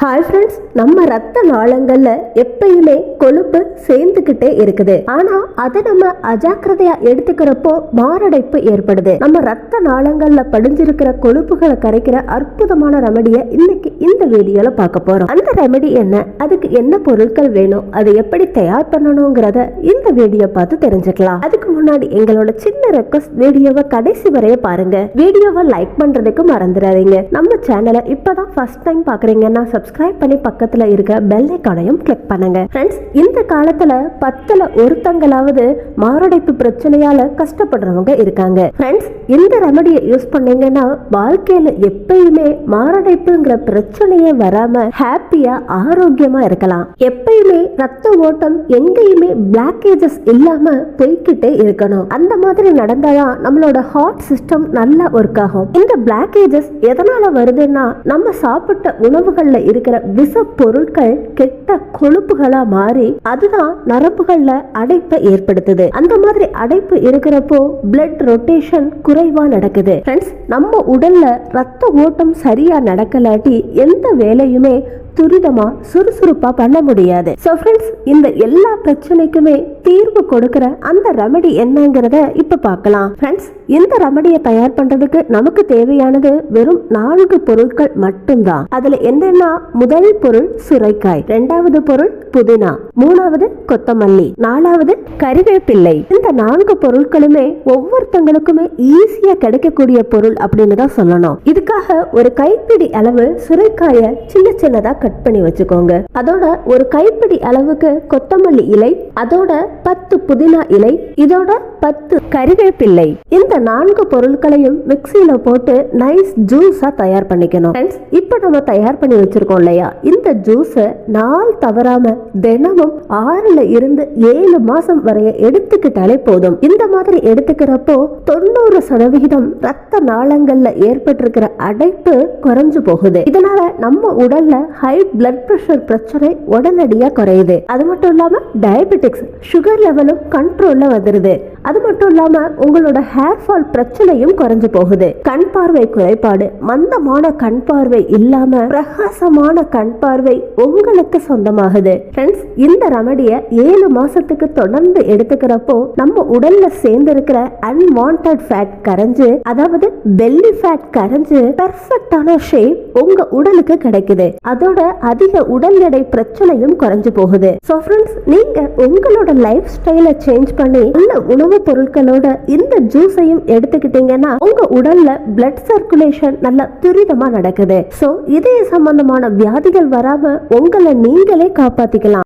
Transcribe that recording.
Hi friends, நம்ம ரத்த நாளங்கள்ல எப்பயுமே கொழுப்பு சேர்ந்துகிட்டே இருக்குது. ஆனா அதை நம்ம அஜாக்கிரதையா எடுத்துக்கிறப்போ மாரடைப்பு ஏற்படுது. நம்ம ரத்த நாளங்கள்ல படிஞ்சிருக்கிற கொழுப்புகளை கரைக்கிற அற்புதமான ரெமடியை இன்னைக்கு இந்த வீடியோல பார்க்க போறோம். அந்த ரெமடி என்ன, அதுக்கு என்ன பொருட்கள் வேணும், அதை எப்படி தயார் பண்ணணுங்கிறத இந்த வீடியோ பார்த்து தெரிஞ்சுக்கலாம். அதுக்கு முன்னாடி எங்களோட சின்ன ரெக்வஸ்ட், வீடியோவை கடைசி வரைய பாருங்க. வீடியோவை லைக் பண்றதுக்கு மறந்துடாதீங்க. நம்ம சேனலை இப்பதான் ஃபர்ஸ்ட் டைம் பாக்குறீங்கன்னா சப்ஸ்கிரைப் பண்ணி பக்கத்துல இருக்க பெல் ஐகானையும் கிளிக் பண்ணுங்க. ஃப்ரெண்ட்ஸ், இந்த காலத்துல 10ல ஒருத்தங்களாவது மாரடைப்பு பிரச்சனையால கஷ்டப்படுறவங்க இருக்காங்க. ஃப்ரெண்ட்ஸ், இந்த ரெமடியை யூஸ் பண்ணீங்கன்னா வாழ்க்கையில எப்பயுமே மாரடைப்புங்கிற பிரச்சனையே வராம ஹாப்பியா ஆரோக்கியமா இருக்கலாம். எப்பயுமே ரத்த ஓட்டம் எங்கேயுமே பிளாக்கேஜஸ் இல்லாம போய்கிட்டே இருக்கணும். அந்த மாதிரி நடந்தாதான் நம்மளோட ஹார்ட் சிஸ்டம் நல்லா ஒர்க் ஆகும். இந்த பிளாக்கேஜஸ் எதனால வருதுன்னா, நம்ம சாப்பிட்ட உணவுகள்ல இருக்கிற விஷ பொருட்கள் கெட்ட கொழுப்புகளா மாறி அதுதான் நரம்புகள்ல அடைப்பை ஏற்படுத்துது. அந்த மாதிரி அடைப்பு இருக்கிறப்போ பிளட் ரொட்டேஷன் குறைவா நடக்குது. ஃப்ரெண்ட்ஸ், நம்ம உடல்ல ரத்த ஓட்டம் சரியா நடக்கலாட்டி எந்த வேலையுமே துரிதமா சுறுசுறுப்பா பண்ண முடியாது. சோ ஃப்ரெண்ட்ஸ், இந்த எல்லா பிரச்சனைக்குமே தீர்வு கொடுக்கிற அந்த ரெமடி என்னங்கறத இப்ப பார்க்கலாம். ஃப்ரெண்ட்ஸ், இந்த ரெமடியை தயார் பண்றதுக்கு நமக்கு தேவையானது வெறும் 4 பொருட்கள் மட்டும்தான். அதுல என்னன்னா, முதல் பொருள் சுரைக்காய், 2வது பொருள் புதினா, 3வது கொத்தமல்லி, 4வது கறிவேப்பிள்ளை. இந்த 4 பொருட்களுமே ஒவ்வொருத்தங்களுக்குமே ஈஸியா கிடைக்கக்கூடிய பொருள் அப்படின்னு தான் சொல்லணும். இதுக்காக ஒரு கைப்பிடி அளவு சுரைக்காய சின்ன சின்னதா கட் பண்ணி வச்சுக்கோங்க. அதோட ஒரு கைப்பிடி அளவுக்கு கொத்தமல்லி இலை, அதோட 10 புதினா இலை, இதோட 10 கறிவேப்பிள்ளை. இந்த 4 பொருட்களையும் மிக்சியில போட்டு நைஸ் ஜூஸா தயார் பண்ணிக்கணும். இப்ப நம்ம தயார் பண்ணி வச்சிருக்கோம் இல்லையா, இந்த ஜூஸ நாள் தவறாம தினமும் 6ல இருந்து 7 மாசம் வரைய எடுத்துக்கிட்டாலே போதும். இந்த மாதிரி எடுத்துக்கிறப்போ 90% ரத்த நாளங்கள்ல ஏற்பட்டிருக்கிற அடைப்பு குறைஞ்சு போகுது. இதனால நம்ம உடல்ல ஹை பிளட் பிரஷர் பிரச்சனை உடனடியா குறையுது. அது மட்டும் இல்லாம டயபெட்டிக்ஸ், சுகர் லெவலும் கண்ட்ரோல்ல வந்துருது. அது மட்டும் இல்லாம உங்களோட ஹேர் ஃபால் பிரச்சனையும் குறைஞ்சு போகுது. கண் பார்வை குறைபாடு, மந்தமான கண் பார்வை இல்லாம பிரகாசமான கண் பார்வை உங்களுக்கு சொந்தமாகுது. ஃப்ரெண்ட்ஸ், இந்த ரெமடியை 7 மாசத்துக்கு தொடர்ந்து எடுத்துக்கிறப்போ நம்ம உடல்ல சேர்ந்து இருக்கிற அன்வான்டட் ஃபேட் கரைஞ்சு, அதாவது பெல்லி ஃபேட் கரைஞ்சு பெர்ஃபெக்டான ஷேப் உங்க உடலுக்கு கிடைக்குது. அதோட அதிக உடல் எடை பிரச்சனையும் குறைஞ்சு போகுது. சோ ஃப்ரெண்ட்ஸ், நீங்க உங்களோட லைஃப் ஸ்டைல சேஞ்ச் பண்ணி நல்ல உணவு பொருட்களோட இந்த ஜூஸையும் எடுத்துக்கிட்டீங்கன்னா உங்க உடல்ல பிளட் சர்க்குலேஷன் நல்ல துரிதமா நடக்குது. சோ இதய சம்பந்தமான வியாதிகள் வராம உங்களை நீங்களே காப்பாத்திக்கலாம்.